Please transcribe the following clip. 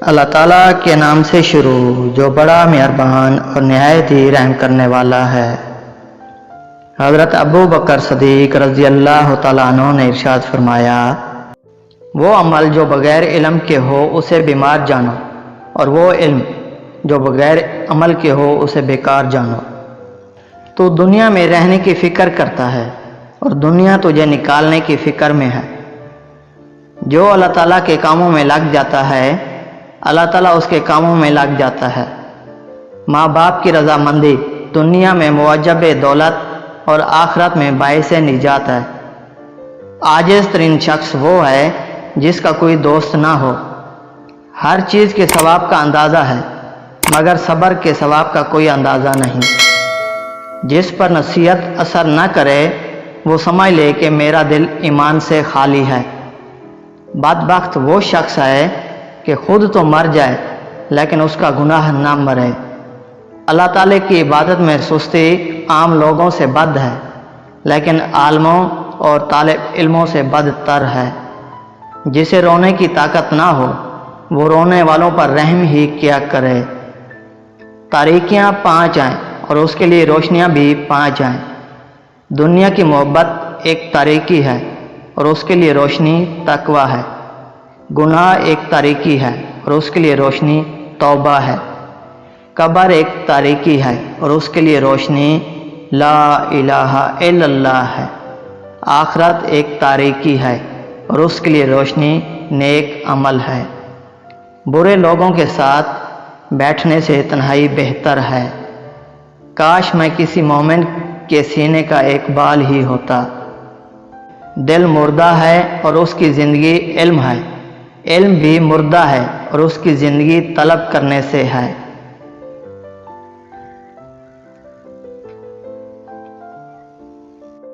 اللہ تعالیٰ کے نام سے شروع جو بڑا مہربان اور نہایت ہی رحم کرنے والا ہے۔ حضرت ابو بکر صدیق رضی اللہ تعالیٰ عنہ نے ارشاد فرمایا، وہ عمل جو بغیر علم کے ہو اسے بیمار جانو، اور وہ علم جو بغیر عمل کے ہو اسے بیکار جانو۔ تو دنیا میں رہنے کی فکر کرتا ہے اور دنیا تجھے نکالنے کی فکر میں ہے۔ جو اللہ تعالیٰ کے کاموں میں لگ جاتا ہے اللہ تعالیٰ اس کے کاموں میں لگ جاتا ہے۔ ماں باپ کی رضامندی دنیا میں موجب دولت اور آخرت میں باعث نجات ہے۔ عاجز ترین شخص وہ ہے جس کا کوئی دوست نہ ہو۔ ہر چیز کے ثواب کا اندازہ ہے مگر صبر کے ثواب کا کوئی اندازہ نہیں۔ جس پر نصیحت اثر نہ کرے وہ سمجھ لے کہ میرا دل ایمان سے خالی ہے۔ بدبخت وہ شخص ہے کہ خود تو مر جائے لیکن اس کا گناہ نہ مرے۔ اللہ تعالیٰ کی عبادت میں سستی عام لوگوں سے بد ہے لیکن عالموں اور طالب علموں سے بدتر ہے۔ جسے رونے کی طاقت نہ ہو وہ رونے والوں پر رحم ہی کیا کرے۔ تاریکیاں 5 ہیں اور اس کے لیے روشنیاں بھی 5 ہیں۔ دنیا کی محبت ایک تاریکی ہے اور اس کے لیے روشنی تقویٰ ہے۔ گناہ ایک تاریکی ہے اور اس کے لیے روشنی توبہ ہے۔ قبر ایک تاریکی ہے اور اس کے لیے روشنی لا الہ الا اللہ ہے۔ آخرت ایک تاریکی ہے اور اس کے لیے روشنی نیک عمل ہے۔ برے لوگوں کے ساتھ بیٹھنے سے تنہائی بہتر ہے۔ کاش میں کسی مومن کے سینے کا ایک بال ہی ہوتا۔ دل مردہ ہے اور اس کی زندگی علم ہے۔ علم بھی مردہ ہے اور اس کی زندگی طلب کرنے سے ہے۔